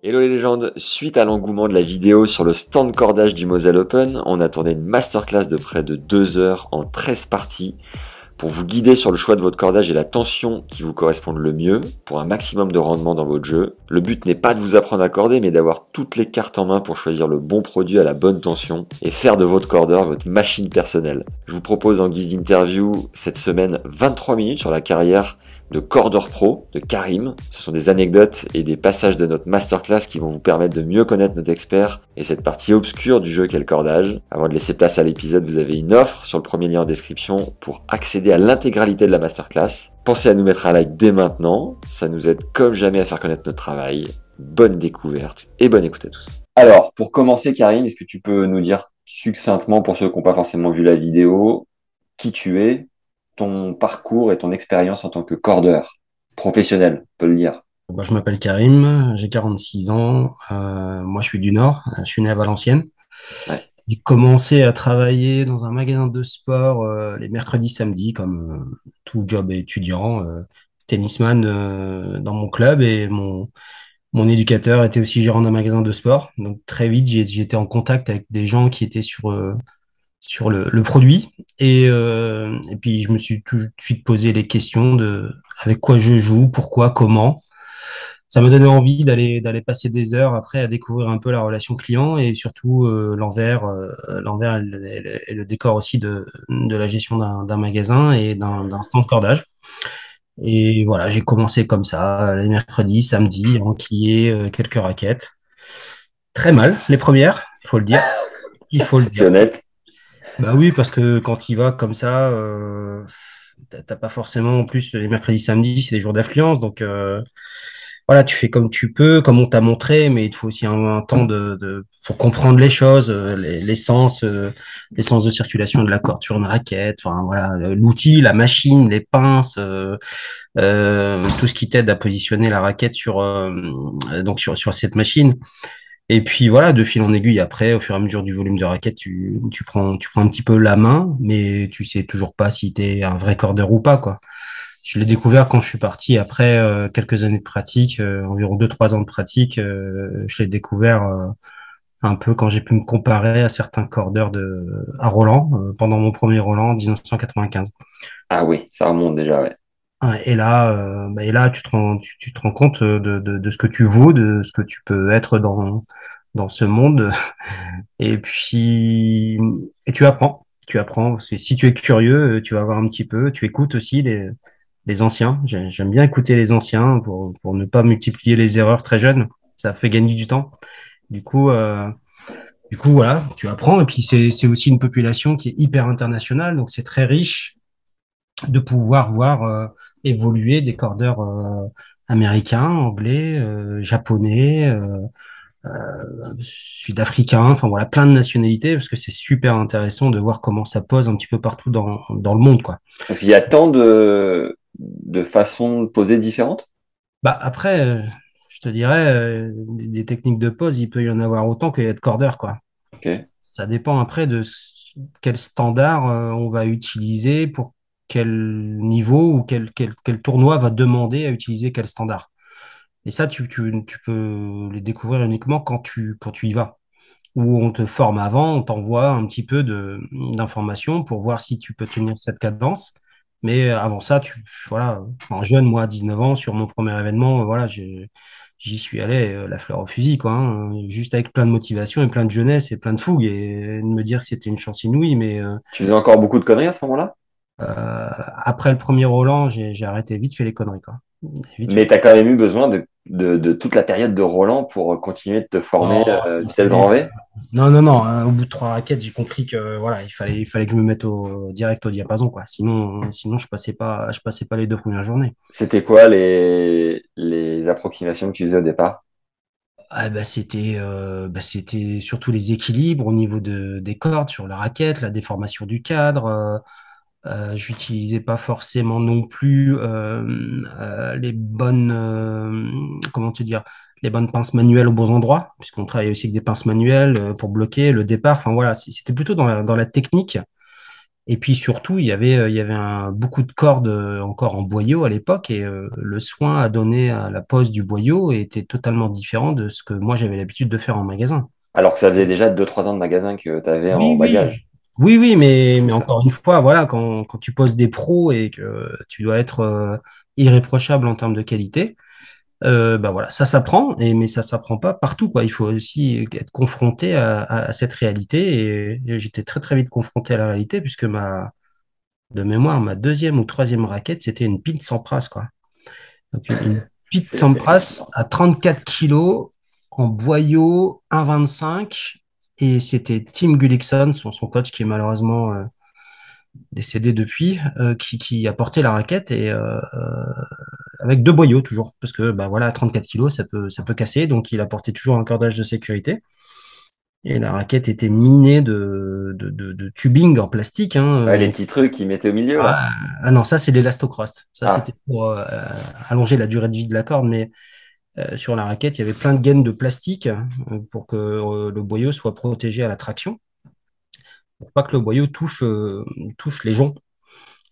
Hello les légendes, suite à l'engouement de la vidéo sur le stand cordage du Moselle Open, on a tourné une masterclass de près de 2 heures en 13 parties pour vous guider sur le choix de votre cordage et la tension qui vous correspondent le mieux pour un maximum de rendement dans votre jeu. Le but n'est pas de vous apprendre à corder mais d'avoir toutes les cartes en main pour choisir le bon produit à la bonne tension et faire de votre cordeur votre machine personnelle. Je vous propose en guise d'interview cette semaine 23 minutes sur la carrière de cordeur pro de Karim. Ce sont des anecdotes et des passages de notre masterclass qui vont vous permettre de mieux connaître notre expert et cette partie obscure du jeu qu'est le cordage. Avant de laisser place à l'épisode, vous avez une offre sur le premier lien en description pour accéder à l'intégralité de la masterclass. Pensez à nous mettre un like dès maintenant, ça nous aide comme jamais à faire connaître notre travail. Bonne découverte et bonne écoute à tous. Alors, pour commencer Karim, est-ce que tu peux nous dire succinctement, pour ceux qui n'ont pas forcément vu la vidéo, qui tu es, ton parcours et ton expérience en tant que cordeur professionnel, on peut le dire. Je m'appelle Karim, j'ai 46 ans. Moi, je suis du Nord. Je suis né à Valenciennes. Ouais. J'ai commencé à travailler dans un magasin de sport les mercredis, samedis, comme tout job étudiant, tennisman dans mon club. Et mon éducateur était aussi gérant d'un magasin de sport. Donc, très vite, j'étais en contact avec des gens qui étaient sur le produit. Et puis, je me suis tout de suite posé les questions de avec quoi je joue, pourquoi, comment. Ça m'a donné envie d'aller passer des heures après à découvrir un peu la relation client et surtout l'envers et le décor aussi de la gestion d'un magasin et d'un stand cordage. Et voilà, j'ai commencé comme ça, les mercredis, samedis, enquiller quelques raquettes. Très mal, les premières, il faut le dire. Il faut le C'est dire. honnête. Bah oui, parce que quand il va comme ça, t'as pas forcément en plus les mercredis, samedis, c'est des jours d'affluence, donc voilà, tu fais comme tu peux, comme on t'a montré, mais il te faut aussi un temps pour comprendre les choses, les sens de circulation de la corde sur une raquette, enfin voilà, l'outil, la machine, les pinces, tout ce qui t'aide à positionner la raquette sur cette machine. Et puis voilà, de fil en aiguille, après, au fur et à mesure du volume de raquette, tu prends un petit peu la main, mais tu sais toujours pas si t'es un vrai cordeur ou pas, quoi. Je l'ai découvert quand je suis parti après quelques années de pratique, environ 2-3 ans de pratique. Je l'ai découvert un peu quand j'ai pu me comparer à certains cordeurs à Roland pendant mon premier Roland en 1995. Ah oui, ça remonte déjà, ouais. Ouais, et là, tu te rends compte de ce que tu vaux, de ce que tu peux être dans ce monde. Et puis, et tu apprends. Tu apprends. Si tu es curieux, tu vas voir un petit peu. Tu écoutes aussi les anciens. J'aime bien écouter les anciens pour ne pas multiplier les erreurs très jeunes. Ça fait gagner du temps. Du coup, euh, du coup, voilà, tu apprends. Et puis, c'est aussi une population qui est hyper internationale. Donc, c'est très riche de pouvoir voir évoluer des cordeurs américains, anglais, japonais, sud-africains, enfin voilà, plein de nationalités, parce que c'est super intéressant de voir comment ça pose un petit peu partout dans le monde, quoi. Parce qu'il y a tant de façons de poser différentes. Bah après, je te dirais, des techniques de pose, il peut y en avoir autant qu'il y a de cordeurs, quoi. Ok. Ça dépend après quel standard on va utiliser pour quel niveau ou quel tournoi va demander à utiliser quel standard. Et ça, tu peux les découvrir uniquement quand tu y vas. Où on te forme avant, on t'envoie un petit peu d'informations pour voir si tu peux tenir cette cadence. Mais avant ça, voilà, en jeune, moi, à 19 ans, sur mon premier événement, voilà, j'y suis allé la fleur au fusil, quoi, hein, juste avec plein de motivation et plein de jeunesse et plein de fougue et de me dire que c'était une chance inouïe. Mais Tu faisais encore beaucoup de conneries à ce moment-là? après le premier Roland, j'ai arrêté vite fait les conneries, quoi. Vite fait. Mais tu as quand même eu besoin de toute la période de Roland pour continuer de te former Oh, vitesse grand V? non, non, non, hein, au bout de 3 raquettes, j'ai compris que voilà, il fallait que je me mette direct au diapason, quoi. Sinon, je passais pas les 2 premières journées. C'était quoi les approximations que tu faisais au départ? Ah, c'était surtout les équilibres au niveau des cordes sur la raquette, la déformation du cadre. J'utilisais pas forcément non plus les bonnes, comment te dire, les bonnes pinces manuelles aux bons endroits, puisqu'on travaille aussi avec des pinces manuelles pour bloquer le départ. Enfin voilà, c'était plutôt dans la technique Et puis surtout, il y avait beaucoup de cordes encore en boyau à l'époque et le soin à donner à la pose du boyau était totalement différent de ce que moi j'avais l'habitude de faire en magasin. Alors que ça faisait déjà 2-3 ans de magasin que tu avais en Oui, oui, bagage. oui, C'est fou mais ça. encore une fois, voilà, quand tu poses des pros et que tu dois être irréprochable en termes de qualité, bah voilà, ça s'apprend, mais ça s'apprend pas partout, quoi. Il faut aussi être confronté à cette réalité et j'étais très très vite confronté à la réalité puisque de mémoire, ma deuxième ou troisième raquette, c'était une Pete Sampras, quoi. Donc une Pete C'est Sampras hallucinant. à 34 kilos en boyau 1,25 et c'était Tim Gullikson, son coach qui est malheureusement décédé depuis, qui a porté la raquette et avec deux boyaux toujours, parce que bah voilà, à 34 kilos, ça peut casser, donc il a porté toujours un cordage de sécurité. Et la raquette était minée de tubing en plastique, hein, Ouais, les petits trucs qu'ils mettaient au milieu là. non, ça c'est l'élastocross. Ça Ah, c'était pour allonger la durée de vie de la corde, mais sur la raquette, il y avait plein de gaines de plastique pour que le boyau soit protégé à la traction, pour pas que le boyau touche les joncs.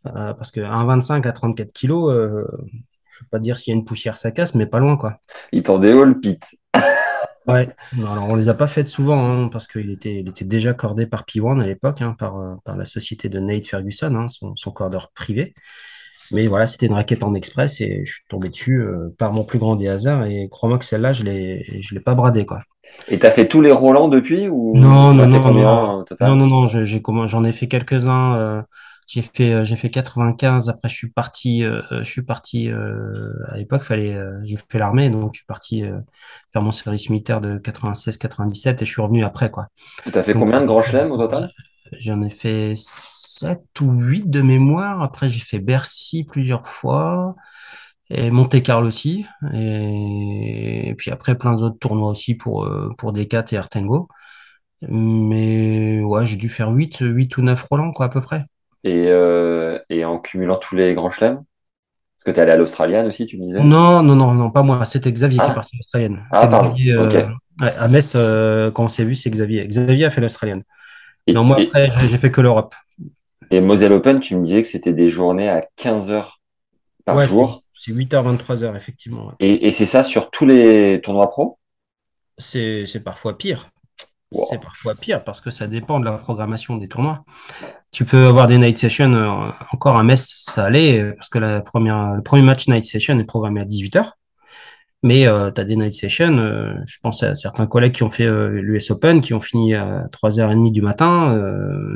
Parce que 1,25 à 34 kilos, je ne peux pas dire s'il y a une poussière, ça casse, mais pas loin, quoi. ils tendaient haut le pit. Ouais. Non, alors on les a pas faites souvent, hein, parce il était déjà cordé par P1 à l'époque, hein, par la société de Nate Ferguson, hein, son cordeur privé. Mais voilà, c'était une raquette en express et je suis tombé dessus par mon plus grand des hasards. Et crois-moi que celle-là, je l'ai pas bradée, quoi. Et t'as fait tous les Roland depuis ou Non, t'en non, as fait non, combien non, au non, total? non, non, j'en ai fait quelques-uns. J'ai fait 95. Après, je suis parti. À l'époque, j'ai fait l'armée, donc je suis parti faire mon service militaire de 96-97 et je suis revenu après, quoi. Et t'as fait Donc, combien de grands chelems au total? j'en ai fait 7 ou 8 de mémoire. Après, j'ai fait Bercy plusieurs fois et Monte-Carlo aussi. Et puis après, plein d'autres tournois aussi pour Decat et Artengo. Mais ouais, j'ai dû faire 8 ou 9 Roland, quoi, à peu près. Et en cumulant tous les grands chelems? Parce que t'es allé à l'Australienne aussi, tu me disais? Non, non, non, non, pas moi. C'était Xavier qui est Ah, parti à l'Australienne. ah, C'est pardon. Xavier, Ok. ouais, à Metz, quand on s'est vu, c'est Xavier. Xavier a fait l'Australienne. Non, Et, moi, et, après, j'ai fait que l'Europe. et Moselle Open, tu me disais que c'était des journées à 15 heures par Ouais, jour. c'est 8h, 23h, effectivement. Ouais. Et c'est ça sur tous les tournois pro? C'est parfois pire. C'est Wow. parfois pire parce que ça dépend de la programmation des tournois. Tu peux avoir des night sessions, encore à Metz, ça allait, parce que le premier match night session est programmé à 18h. Mais tu as des night sessions, je pense à certains collègues qui ont fait l'US Open, qui ont fini à 3h30 du matin.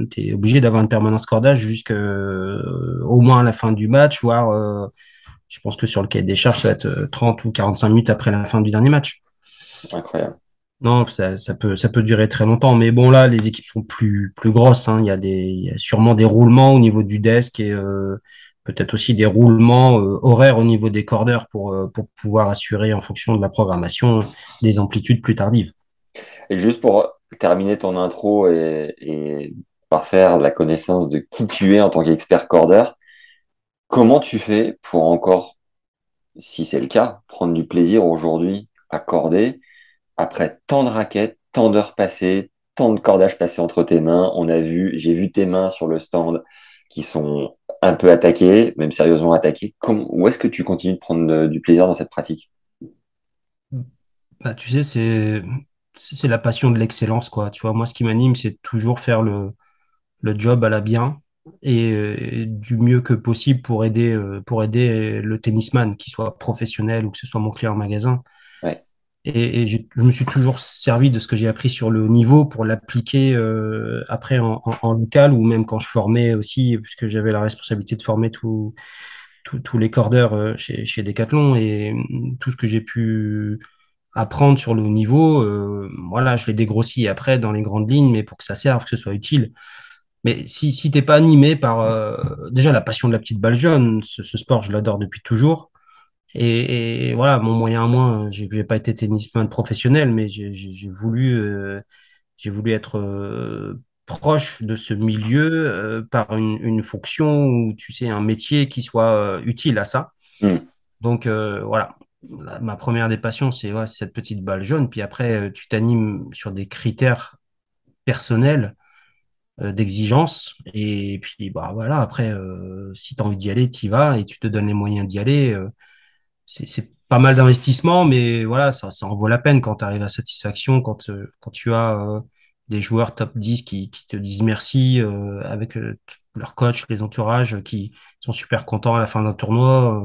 Tu es obligé d'avoir une permanence cordage jusqu'au au moins à la fin du match, voire je pense que sur le cahier des charges, ça va être 30 ou 45 minutes après la fin du dernier match. Incroyable. Non, ça peut durer très longtemps. Mais bon, là, les équipes sont plus grosses, hein. Il y a sûrement des roulements au niveau du desk et peut-être aussi des roulements horaires au niveau des cordeurs pour pouvoir assurer en fonction de la programmation des amplitudes plus tardives. Et juste pour terminer ton intro et parfaire la connaissance de qui tu es en tant qu'expert cordeur, comment tu fais pour encore, si c'est le cas, prendre du plaisir aujourd'hui à corder après tant de raquettes, tant d'heures passées, tant de cordages passés entre tes mains? J'ai vu tes mains sur le stand qui sont un peu attaquées, même sérieusement attaquées. Où est-ce que tu continues de prendre du plaisir dans cette pratique? Bah, tu sais, c'est la passion de l'excellence, quoi. Tu vois, moi, ce qui m'anime, c'est toujours faire le job à la bien et du mieux que possible pour aider le tennisman, qu'il soit professionnel ou que ce soit mon client en magasin. Ouais, Et je me suis toujours servi de ce que j'ai appris sur le niveau pour l'appliquer après en local ou même quand je formais aussi, puisque j'avais la responsabilité de former tous les cordeurs chez Decathlon et tout ce que j'ai pu apprendre sur le haut niveau, voilà, je l'ai dégrossi après dans les grandes lignes, mais pour que ça serve, que ce soit utile. Mais si t'es pas animé par déjà la passion de la petite balle jaune, ce sport, je l'adore depuis toujours. Et voilà, mon moyen à moi, j'ai pas été tennisman professionnel, mais j'ai voulu être proche de ce milieu par une fonction ou tu sais un métier qui soit utile à ça. hmm, Donc voilà, ma première des passions, c'est ouais, c'est cette petite balle jaune. Puis après, tu t'animes sur des critères personnels d'exigence. Et puis, bah voilà, après, si tu as envie d'y aller, tu y vas et tu te donnes les moyens d'y aller. C'est pas mal d'investissement, mais voilà, ça en vaut la peine quand tu arrives à satisfaction, quand tu as des joueurs top 10 qui te disent merci avec leur coach, les entourages qui sont super contents à la fin d'un tournoi.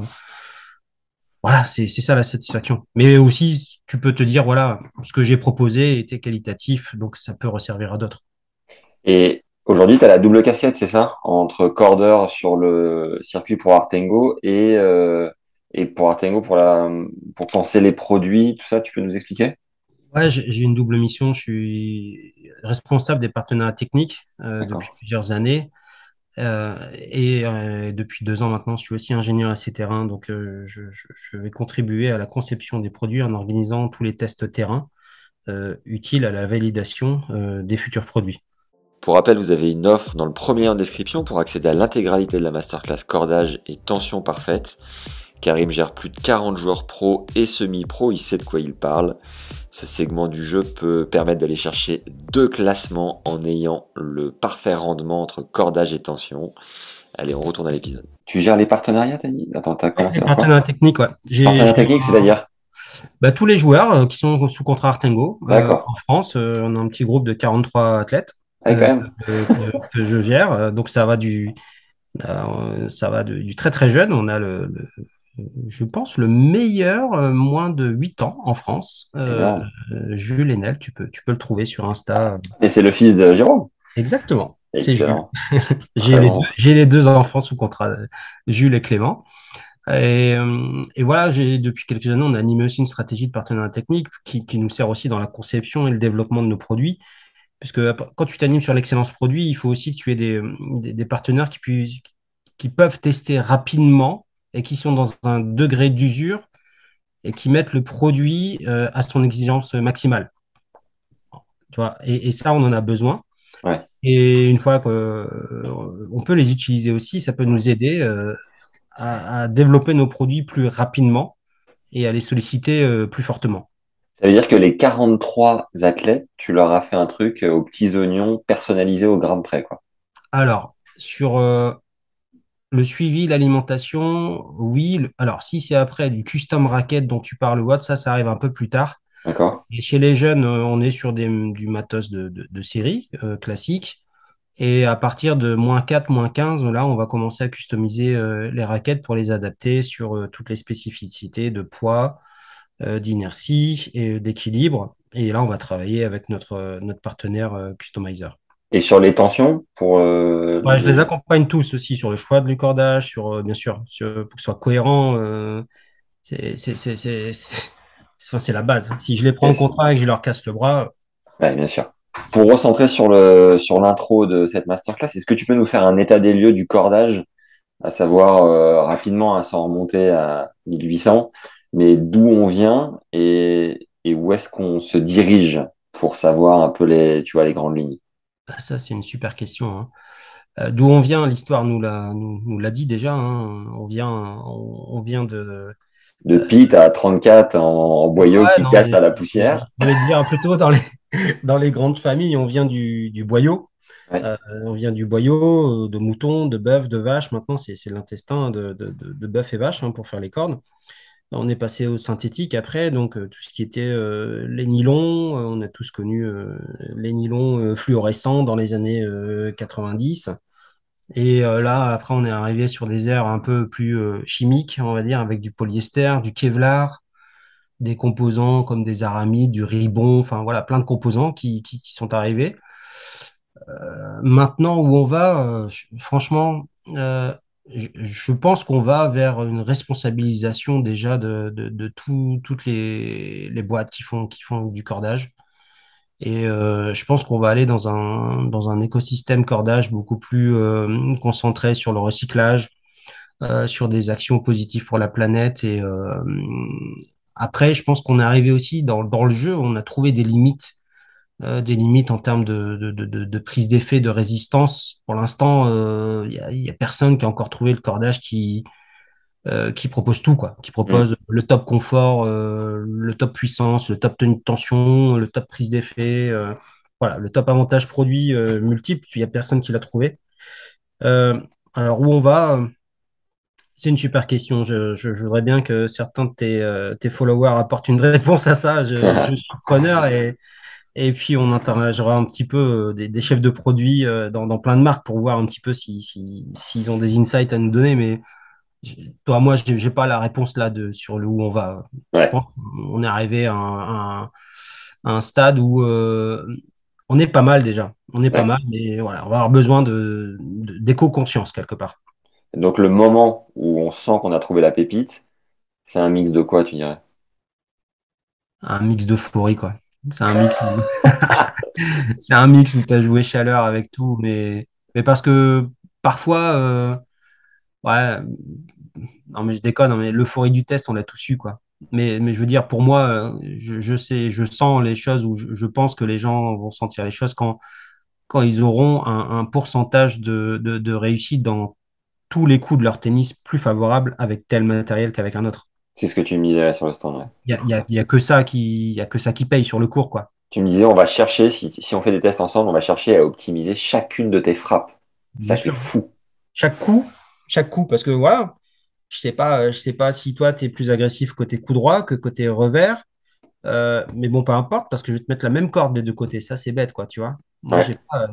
Voilà, c'est ça la satisfaction. Mais aussi, tu peux te dire, voilà, ce que j'ai proposé était qualitatif, donc ça peut resservir à d'autres. Et aujourd'hui, tu as la double casquette, c'est ça? Entre cordeur sur le circuit pour Artengo et pour Artengo pour penser les produits, tout ça, tu peux nous expliquer? Ouais, j'ai une double mission. Je suis responsable des partenariats techniques depuis D'accord. plusieurs années. Depuis 2 ans maintenant, je suis aussi ingénieur essai terrain. Donc, je vais contribuer à la conception des produits en organisant tous les tests terrain utiles à la validation des futurs produits. Pour rappel, vous avez une offre dans le premier lien en description pour accéder à l'intégralité de la masterclass cordage et tension parfaite. Karim gère plus de 40 joueurs pro et semi-pro, il sait de quoi il parle. Ce segment du jeu peut permettre d'aller chercher 2 classements en ayant le parfait rendement entre cordage et tension. Allez, on retourne à l'épisode. Tu gères les partenariats, t'as dit? Attends, t'as commencé Les par quoi? partenariats techniques, ouais. Partenariat technique, c'est-à-dire? Bah, tous les joueurs qui sont sous contrat Artengo D'accord. en France. On a un petit groupe de 43 athlètes Ouais, quand même. que je gère. Donc ça va du très très jeune. On a je pense, le meilleur moins de 8 ans en France. Énorme. Jules Henel, tu peux le trouver sur Insta. Et c'est le fils de Jérôme. Exactement, c'est Jules. Excellent. Très bon. J'ai les deux enfants sous contrat, Jules et Clément. Et voilà, depuis quelques années, on a animé aussi une stratégie de partenariat technique qui nous sert aussi dans la conception et le développement de nos produits. Parce que quand tu t'animes sur l'excellence produit, il faut aussi que tu aies des partenaires qui peuvent tester rapidement et qui sont dans un degré d'usure et qui mettent le produit à son exigence maximale. Tu vois, et ça, on en a besoin. Ouais. Et une fois qu'on peut les utiliser aussi, ça peut nous aider à développer nos produits plus rapidement et à les solliciter plus fortement. Ça veut dire que les 43 athlètes, tu leur as fait un truc aux petits oignons personnalisé au gramme près, quoi. Alors, sur le suivi, l'alimentation, oui. Alors, si c'est après du custom racket dont tu parles, Watt, ça arrive un peu plus tard. D'accord? Et chez les jeunes, on est sur du matos de série classique. Et à partir de -4, -15, là, on va commencer à customiser les raquettes pour les adapter sur toutes les spécificités de poids, d'inertie et d'équilibre. Et là, on va travailler avec notre partenaire customizer. Et sur les tensions, pour Ouais, je les accompagne tous aussi sur le choix de cordage, bien sûr, pour que ce soit cohérent. C'est la base. Si je les prends en yes. contrat et que je leur casse le bras, Ouais, bien sûr. Pour recentrer sur l'intro de cette masterclass, est-ce que tu peux nous faire un état des lieux du cordage, à savoir rapidement, hein, sans remonter à 1800, mais d'où on vient et où est-ce qu'on se dirige pour savoir un peu tu vois, les grandes lignes. bah, ça, c'est une super question, hein. D'où on vient, l'histoire nous l'a dit déjà, hein. On vient de. De Pitt à 34 en boyau Ouais, qui non, casse mais à la poussière. je vais te dire plutôt dans les grandes familles, on vient du boyau. Ouais. On vient du boyau, de moutons, de bœufs, de vaches. Maintenant, c'est l'intestin de bœuf et vache hein, pour faire les cordes. On est passé au synthétique après, donc tout ce qui était les nylons, on a tous connu les nylons fluorescents dans les années 90. Et là, après, on est arrivé sur des aires un peu plus chimiques, on va dire, avec du polyester, du Kevlar, des composants comme des aramides, du ribon, enfin voilà, plein de composants qui sont arrivés. Maintenant, où on va, franchement, je pense qu'on va vers une responsabilisation déjà de toutes les boîtes qui font du cordage. Et je pense qu'on va aller dans un écosystème cordage beaucoup plus concentré sur le recyclage, sur des actions positives pour la planète. Et après, je pense qu'on est arrivé aussi dans le jeu, on a trouvé des limites en termes de prise d'effet, de résistance. Pour l'instant, il y a personne qui a encore trouvé le cordage qui propose tout, quoi. Qui Mm. propose le top confort, le top puissance, le top tenue de tension, le top prise d'effet. voilà, le top avantage produit multiple, il n'y a personne qui l'a trouvé. Euh, alors, où on va? C'est une super question. Je voudrais bien que certains de tes followers apportent une réponse à ça. Je suis preneur et puis on interrogera un petit peu des chefs de produits dans plein de marques pour voir un petit peu s'ils ont des insights à nous donner. Mais toi, moi, j'ai pas la réponse là sur le où on va. Je Ouais, pense qu'on est arrivé à un stade où on est pas mal déjà. On est pas ouais. mal, mais voilà, on va avoir besoin d'éco-conscience quelque part. Donc le moment où on sent qu'on a trouvé la pépite, c'est un mix de quoi, tu dirais? Un mix d'euphorie, quoi. C'est un mix, c'est un mix où tu as joué chaleur avec tout, mais parce que parfois, ouais, non, mais je déconne, hein, mais l'euphorie du test, on l'a tous eu, quoi. Mais je veux dire, pour moi, je sais, je sens les choses ou je pense que les gens vont sentir les choses quand ils auront un pourcentage de réussite dans tous les coups de leur tennis plus favorable avec tel matériel qu'avec un autre. C'est ce que tu me disais sur le stand, ouais. Il y a que ça il y a que ça qui paye sur le cours, quoi. Tu me disais, on va chercher, si on fait des tests ensemble, on va chercher à optimiser chacune de tes frappes. Bien Ça qui est sûr. fou. Chaque coup, chaque coup, parce que voilà, je sais pas si toi, tu es plus agressif côté coup droit que côté revers. Mais bon, peu importe, parce que je vais te mettre la même corde des deux côtés. Ça, c'est bête, quoi, tu vois. Moi, Ouais,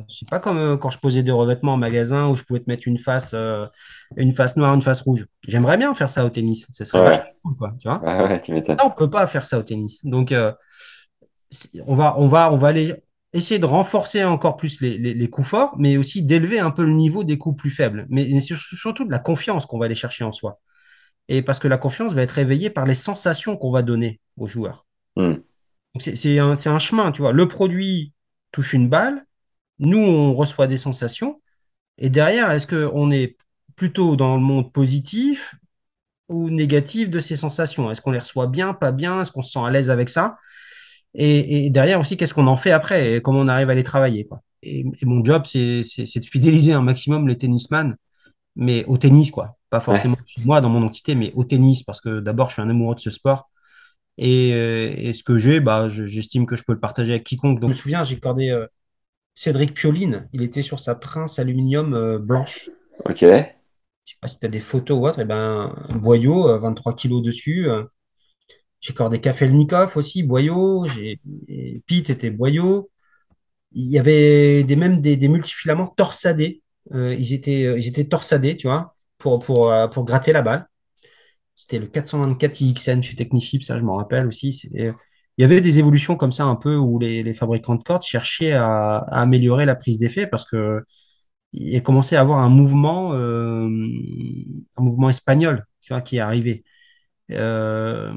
je suis pas comme quand je posais des revêtements en magasin où je pouvais te mettre une face noire, une face rouge. J'aimerais bien faire ça au tennis. Ce serait vachement ouais, cool, quoi, tu vois. ouais, ouais, tu m'étonnes. Ça, on peut pas faire ça au tennis. Donc, on va aller essayer de renforcer encore plus les coups forts, mais aussi d'élever un peu le niveau des coups plus faibles. Mais c'est surtout de la confiance qu'on va aller chercher en soi. Et parce que la confiance va être éveillée par les sensations qu'on va donner aux joueurs. Hmm. Donc, c'est un chemin, tu vois. Le produit touche une balle, nous, on reçoit des sensations. Et derrière, est-ce qu'on est plutôt dans le monde positif ou négatif de ces sensations? Est-ce qu'on les reçoit bien, pas bien? Est-ce qu'on se sent à l'aise avec ça? Et derrière aussi, qu'est-ce qu'on en fait après et comment on arrive à les travailler, quoi. Et mon job, c'est de fidéliser un maximum les tennisman, mais au tennis, quoi. Pas forcément Ouais, chez moi, dans mon entité, mais au tennis, parce que d'abord, je suis un amoureux de ce sport. Et ce que j'ai, bah, j'estime que je peux le partager avec quiconque. Donc, je me souviens, j'ai accordé Cédric Pioline. Il était sur sa Prince aluminium blanche. ok. Je sais pas si tu as des photos ou autre. Et ben, un boyau, 23 kilos dessus. J'ai accordé Kafelnikov aussi, boyau. Et Pete était boyau. Il y avait même des multifilaments torsadés. Ils étaient torsadés, tu vois, pour gratter la balle. C'était le 424 IXN chez Technifib, ça je m'en rappelle aussi. Il y avait des évolutions comme ça un peu où les fabricants de cordes cherchaient à améliorer la prise d'effet parce que il commençait à avoir un mouvement espagnol, tu vois, qui est arrivé. Euh,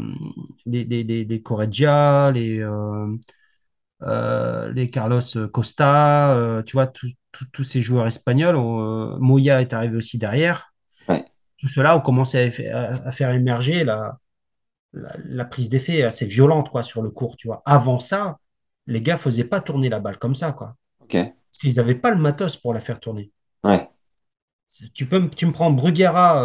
les Correggia, les Carlos Costa, tu vois, tous ces joueurs espagnols. Moya est arrivé aussi derrière. Ouais, Tout cela ont commencé à faire émerger la prise d'effet assez violente quoi, sur le court, tu vois. Avant ça, les gars faisaient pas tourner la balle comme ça, quoi. ok. Parce qu'ils n'avaient pas le matos pour la faire tourner. Ouais, Tu me prends Bruguera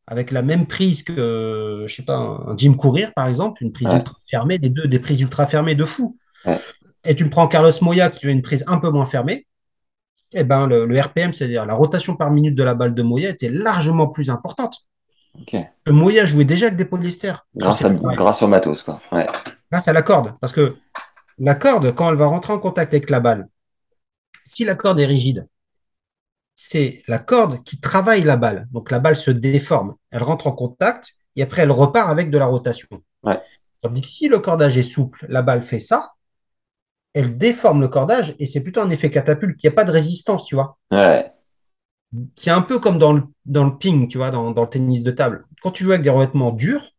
avec la même prise que, je sais pas, un Jim Courir, par exemple, une prise ouais, ultra fermée, les deux, des prises ultra fermées de fou. ouais, Et tu me prends Carlos Moya qui a une prise un peu moins fermée, et ben le RPM, c'est-à-dire la rotation par minute de la balle de Moya, était largement plus importante. ok. Moya jouait déjà avec des polyesters. Sauf que c'est pas pareil. Grâce au matos, quoi. Ouais, Grâce à la corde. Parce que la corde, quand elle va rentrer en contact avec la balle, si la corde est rigide, c'est la corde qui travaille la balle. Donc la balle se déforme, elle rentre en contact et après elle repart avec de la rotation. ouais, Tandis que si le cordage est souple, la balle fait ça, elle déforme le cordage et c'est plutôt un effet catapulte. Il n'y a pas de résistance, tu vois. ouais, C'est un peu comme dans le ping, tu vois, dans le tennis de table. Quand tu joues avec des revêtements durs,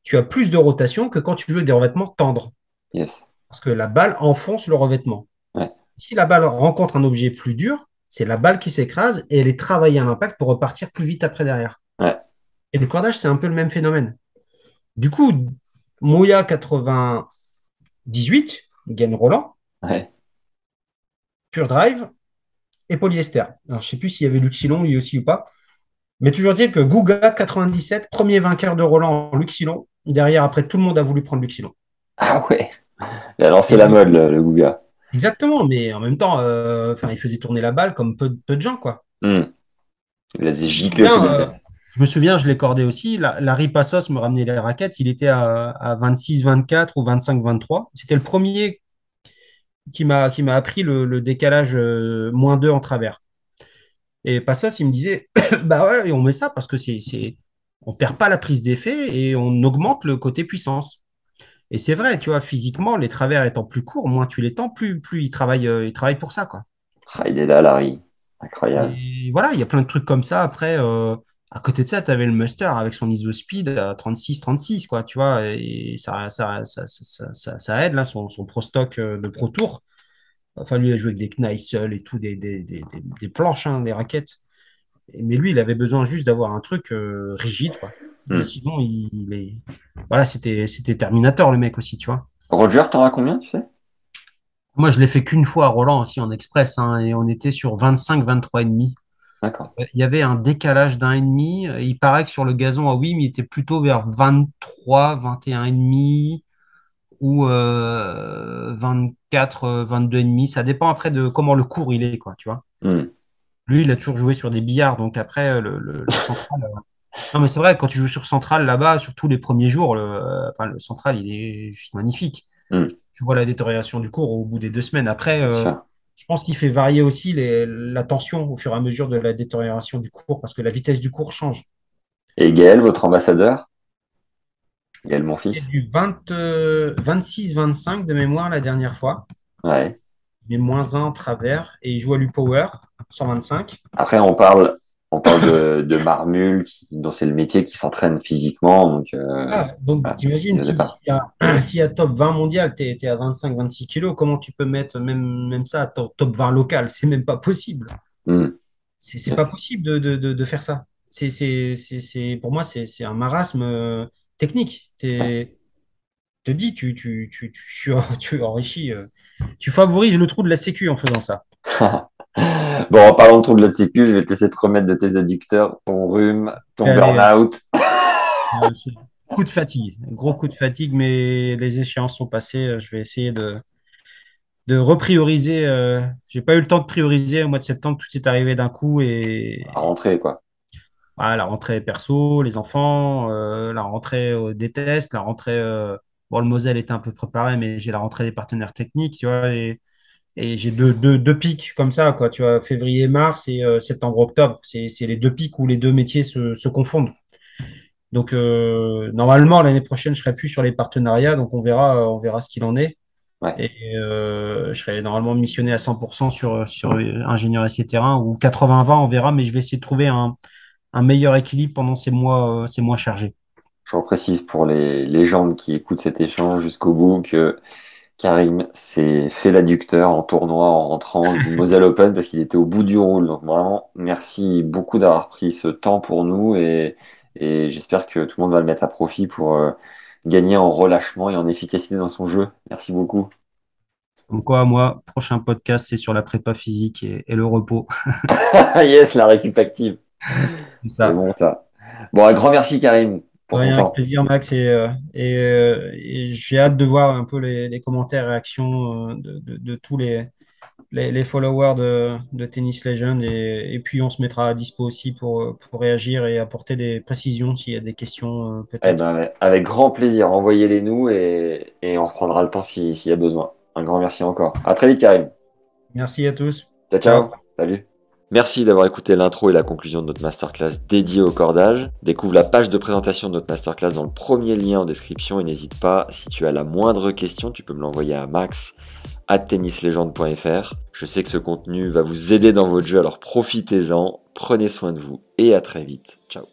tu as plus de rotation que quand tu joues avec des revêtements tendres. yes. Parce que la balle enfonce le revêtement. Ouais, Si la balle rencontre un objet plus dur, c'est la balle qui s'écrase et elle est travaillée à l'impact pour repartir plus vite après derrière. ouais, Et le cordage, c'est un peu le même phénomène. Du coup, Moya 98, gagne Roland, ouais. Pure Drive et polyester. Alors, je ne sais plus s'il y avait Luxilon lui aussi ou pas. Mais toujours dire que Guga 97, premier vainqueur de Roland en Luxilon. Derrière, après, tout le monde a voulu prendre Luxilon. Ah ouais. Il a lancé Et la mode, le Gouga. Exactement, mais en même temps, enfin, il faisait tourner la balle comme peu de gens, quoi. Hmm. Il a Je me giclé au-dessus souviens, de la tête. je l'ai cordé aussi. Larry Passos me ramenait les raquettes. Il était à 26-24 ou 25-23. C'était le premier qui m'a appris le décalage -2 en travers. Et Passos, il me disait, bah ouais, et on met ça parce que on perd pas la prise d'effet et on augmente le côté puissance. Et c'est vrai, tu vois, physiquement, les travers étant plus courts, moins tu les tends, plus il travaille pour ça, quoi. Ah, il est là, Larry. Incroyable. Et voilà, il y a plein de trucs comme ça. Après, à côté de ça, tu avais le Muster avec son ISO speed à 36 quoi, tu vois, et ça aide, là, son Pro Stock de Pro Tour. Enfin, lui, il a joué avec des Kneissel et tout, des planches, hein, des raquettes. Mais lui, il avait besoin juste d'avoir un truc rigide, quoi. Mais Hmm. sinon, voilà, c'était Terminator, le mec aussi, tu vois. Roger, t'en as combien, tu sais? Moi, je l'ai fait qu'une fois à Roland aussi en express, hein, et on était sur 25-23 et demi. D'accord. Il y avait un décalage d'un et demi. Il paraît que sur le gazon, ah oui, mais il était plutôt vers 23, 21 et demi ou 24, 22 et demi. Ça dépend après de comment le cours il est, quoi, tu vois. Hmm. Lui, il a toujours joué sur des billards, donc après, le central. Non, mais c'est vrai, quand tu joues sur central là-bas, surtout les premiers jours, enfin, le central, il est juste magnifique. Hmm. Tu vois la détérioration du cours au bout des 2 semaines. Après, Bien sûr. je pense qu'il fait varier aussi la tension au fur et à mesure de la détérioration du cours parce que la vitesse du cours change. Et Gaël, votre ambassadeur? Gaël, mon C'était fils? du 26-25 de mémoire la dernière fois, Ouais. mais -1 en travers, et il joue à l'U-Power, 125. Après, on parle de Marmul, dont c'est le métier, qui s'entraîne physiquement. Donc, Ah, donc voilà, t'imagines il n'osait si, pas. s'il y a, s'il y a top 20 mondial, t'es à 25-26 kilos, comment tu peux mettre même ça à top 20 local? C'est même pas possible. Hmm. C'est pas Yes. possible de faire ça. Pour moi, c'est un marasme technique. Ouais. Te dis, tu enrichis, tu favorises le trou de la sécu en faisant ça. Bon, en parlant de trou de la sécu, je vais te laisser te remettre de tes adducteurs, ton rhume, Je vais ton aller, burn-out. coup de fatigue, gros coup de fatigue, mais les échéances sont passées. Je vais essayer de reprioriser. J'ai pas eu le temps de prioriser au mois de septembre, tout est arrivé d'un coup À et rentrer, quoi. voilà, la rentrée perso, les enfants, la rentrée des tests, la rentrée. Bon, le Moselle était un peu préparé, mais j'ai la rentrée des partenaires techniques, tu vois, et j'ai deux pics comme ça, quoi, tu vois, février-mars et septembre-octobre. C'est les deux pics où les deux métiers se confondent. Donc, normalement, l'année prochaine, je serai plus sur les partenariats, donc on verra ce qu'il en est. Ouais. Et je serai normalement missionné à 100% sur ingénieur essai terrain ou 80-20, on verra, mais je vais essayer de trouver un meilleur équilibre pendant ces mois chargés. Je reprécise pour les légendes qui écoutent cet échange jusqu'au bout que Karim s'est fait l'adducteur en tournoi en rentrant du Moselle Open parce qu'il était au bout du roule. Donc vraiment, merci beaucoup d'avoir pris ce temps pour nous et j'espère que tout le monde va le mettre à profit pour gagner en relâchement et en efficacité dans son jeu. Merci beaucoup. Comme quoi, moi, prochain podcast, c'est sur la prépa physique et le repos. Yes, la récup active. C'est C'est ça. bon ça. Bon, un grand merci Karim De pour ton rien, avec temps. plaisir, Max. Et j'ai hâte de voir un peu les commentaires, réactions de tous les followers de Tennis Legend. Et puis, on se mettra à dispo aussi pour réagir et apporter des précisions s'il y a des questions, Eh peut-être. ben, avec grand plaisir, envoyez-les nous et on reprendra le temps s'il y a besoin. Un grand merci encore. À très vite, Karim. Merci à tous. Ciao, Ciao. ciao. Salut. Merci d'avoir écouté l'intro et la conclusion de notre masterclass dédiée au cordage. Découvre la page de présentation de notre masterclass dans le premier lien en description et n'hésite pas, si tu as la moindre question, tu peux me l'envoyer à max@tennislegende.fr. Je sais que ce contenu va vous aider dans votre jeu, alors profitez-en, prenez soin de vous et à très vite. Ciao.